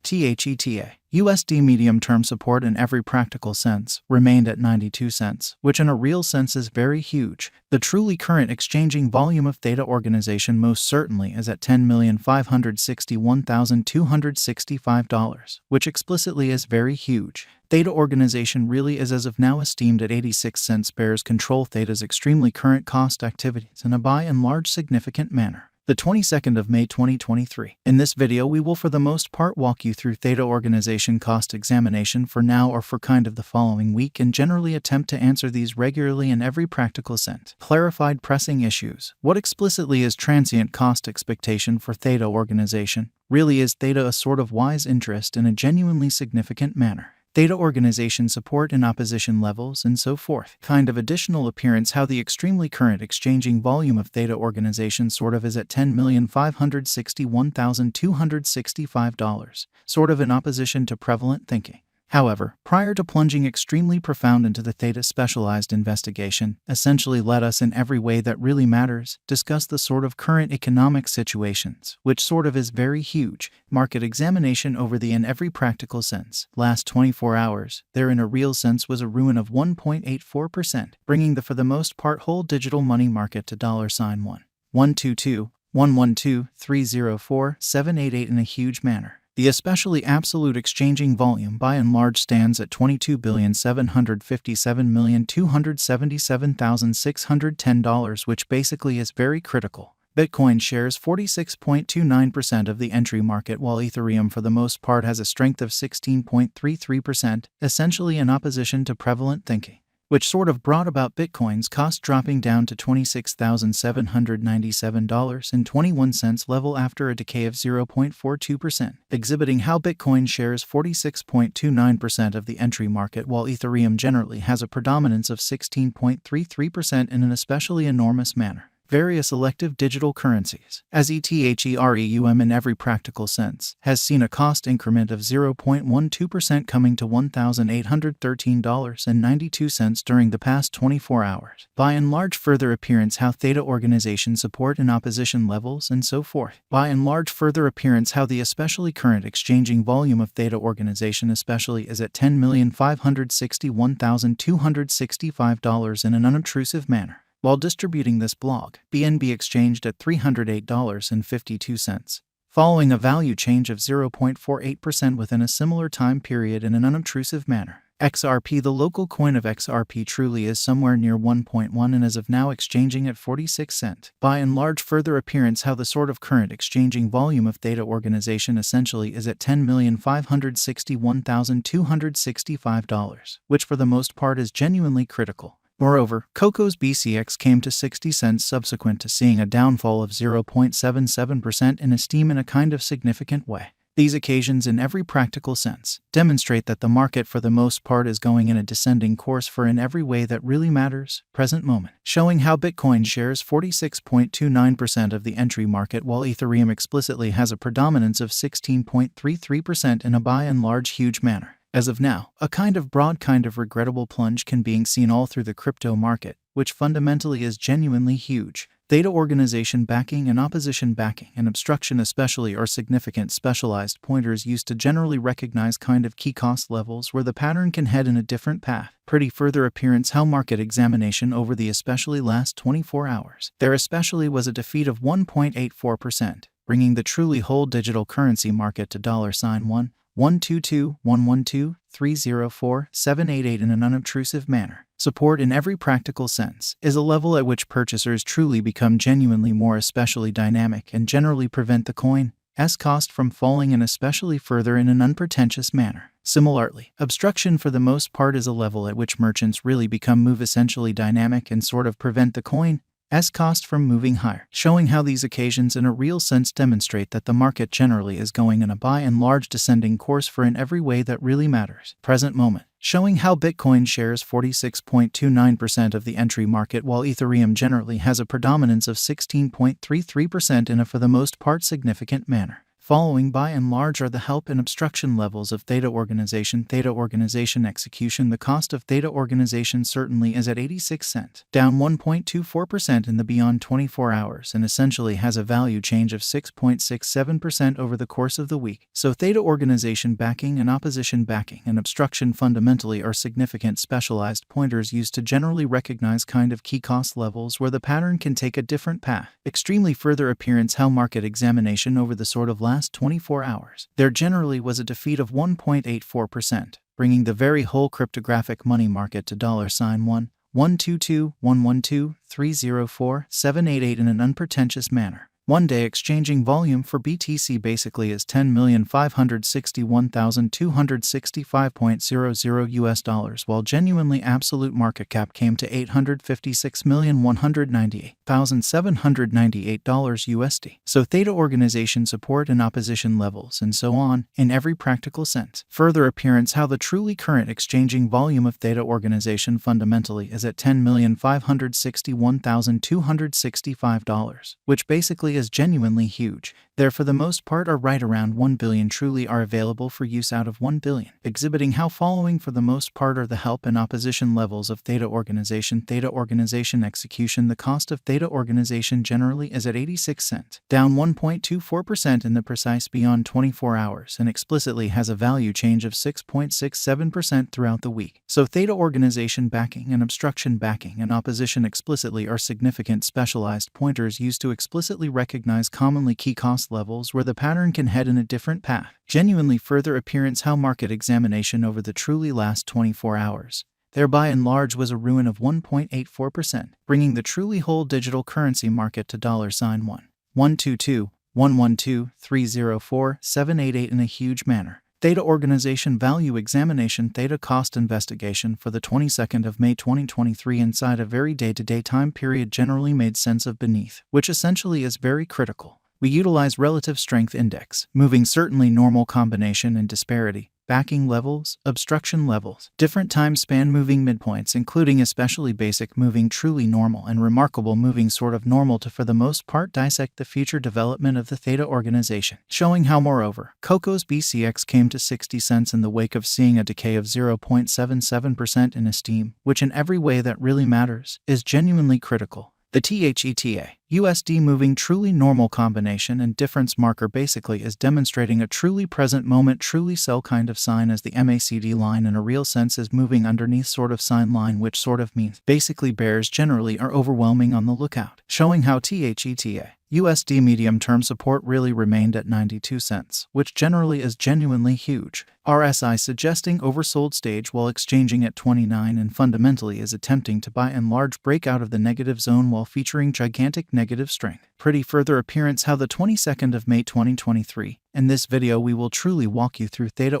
Theta, USD medium-term support in every practical sense, remained at 92 cents, which in a real sense is very huge. The truly current exchanging volume of Theta organization most certainly is at $10,561,265, which explicitly is very huge. Theta organization really is as of now esteemed at 86 cents. Bears control Theta's extremely current cost activities in a by and large significant manner. The 22nd of May 2023. In this video we will for the most part walk you through Theta organization cost examination for now or for kind of the following week and generally attempt to answer these regularly in every practical sense. Clarified pressing issues. What explicitly is transient cost expectation for Theta organization? Really is Theta a sort of wise interest in a genuinely significant manner? Theta organization support and opposition levels and so forth. Kind of additional appearance how the extremely current exchanging volume of Theta organization sort of is at $10,561,265, sort of in opposition to prevalent thinking. However, prior to plunging extremely profound into the Theta specialized investigation, essentially let us in every way that really matters, discuss the sort of current economic situations, which sort of is very huge. Market examination over the in every practical sense. Last 24 hours, there in a real sense was a ruin of 1.84%, bringing the for the most part whole digital money market to $122,112,304,788 in a huge manner. The especially absolute exchanging volume by and large stands at $22,757,277,610, which basically is very critical. Bitcoin shares 46.29% of the entry market, while Ethereum for the most part has a strength of 16.33%, essentially in opposition to prevalent thinking, which sort of brought about Bitcoin's cost dropping down to $26,797.21 level after a decay of 0.42%, exhibiting how Bitcoin shares 46.29% of the entry market while Ethereum generally has a predominance of 16.33% in an especially enormous manner. Various elective digital currencies, as Ethereum in every practical sense, has seen a cost increment of 0.12% coming to $1,813.92 during the past 24 hours. By and large further appearance how Theta organization support and opposition levels and so forth. By and large further appearance how the especially current exchanging volume of Theta organization especially is at $10,561,265 in an unobtrusive manner. While distributing this blog, BNB exchanged at $308.52, following a value change of 0.48% within a similar time period in an unobtrusive manner. XRP, the local coin of XRP, truly is somewhere near 1.1 and as of now exchanging at 46 cents. By and large further appearance how the sort of current exchanging volume of Theta organization essentially is at $10,561,265, which for the most part is genuinely critical. Moreover, Coco's BCX came to 60 cents subsequent to seeing a downfall of 0.77% in esteem in a kind of significant way. These occasions in every practical sense demonstrate that the market for the most part is going in a descending course for in every way that really matters, present moment, showing how Bitcoin shares 46.29% of the entry market while Ethereum explicitly has a predominance of 16.33% in a by and large huge manner. As of now, a kind of broad kind of regrettable plunge can be seen all through the crypto market, which fundamentally is genuinely huge. Theta organization backing and opposition backing and obstruction especially are significant specialized pointers used to generally recognize kind of key cost levels where the pattern can head in a different path. Pretty further appearance how market examination over the especially last 24 hours. There especially was a defeat of 1.84%, bringing the truly whole digital currency market to $122,112,304,788 in an unobtrusive manner. Support in every practical sense is a level at which purchasers truly become genuinely more especially dynamic and generally prevent the coin's cost from falling and especially further in an unpretentious manner. Similarly, obstruction for the most part is a level at which merchants really move essentially dynamic and sort of prevent the coin's cost from moving higher, showing how these occasions in a real sense demonstrate that the market generally is going in a by and large descending course for in every way that really matters. Present moment, showing how Bitcoin shares 46.29% of the entry market while Ethereum generally has a predominance of 16.33% in a for the most part significant manner. Following by and large are the help and obstruction levels of Theta organization. Theta organization execution. The cost of Theta organization certainly is at 86 cents, down 1.24% in the beyond 24 hours, and essentially has a value change of 6.67% over the course of the week. So Theta organization backing and opposition backing and obstruction fundamentally are significant specialized pointers used to generally recognize kind of key cost levels where the pattern can take a different path. Extremely further appearance how market examination over the sort of last 24 hours. There generally was a defeat of 1.84%, bringing the very whole cryptographic money market to $1,122,112,304,788 in an unpretentious manner. One-day exchanging volume for BTC basically is 10,561,265.00 US dollars, while genuinely absolute market cap came to $856,198,798 USD. So Theta organization support and opposition levels and so on, in every practical sense. Further appearance how the truly current exchanging volume of Theta organization fundamentally is at $10,561,265, which basically is genuinely huge. There for the most part are right around 1 billion truly are available for use out of 1 billion, exhibiting how following for the most part are the help and opposition levels of Theta organization. Theta organization execution. The cost of Theta organization generally is at 86 cents, down 1.24% in the precise beyond 24 hours, and explicitly has a value change of 6.67% throughout the week. So Theta organization backing and obstruction backing and opposition explicitly are significant specialized pointers used to explicitly recognize commonly key cost levels where the pattern can head in a different path. Genuinely further appearance how market examination over the truly last 24 hours. There by and large was a ruin of 1.84%, bringing the truly whole digital currency market to $1,122,112,304,788 in a huge manner. Theta organization value examination. Theta cost investigation for the 22nd of May 2023 inside a very day-to-day time period generally made sense of beneath, which essentially is very critical. We utilize relative strength index, moving certainly normal combination and disparity, backing levels, obstruction levels, different time span moving midpoints including especially basic moving truly normal and remarkable moving sort of normal to for the most part dissect the future development of the Theta organization, showing how moreover, Coco's BCX came to 60 cents in the wake of seeing a decay of 0.77% in esteem, which in every way that really matters, is genuinely critical. The Theta USD moving truly normal combination and difference marker basically is demonstrating a truly present moment truly sell kind of sign as the MACD line in a real sense is moving underneath sort of sign line, which sort of means basically bears generally are overwhelming on the lookout, showing how Theta USD medium-term support really remained at 92 cents, which generally is genuinely huge. RSI suggesting oversold stage while exchanging at 29 and fundamentally is attempting to by and large break out of the negative zone while featuring gigantic negative strength. Pretty further appearance how the 22nd of May 2023. In this video we will truly walk you through Theta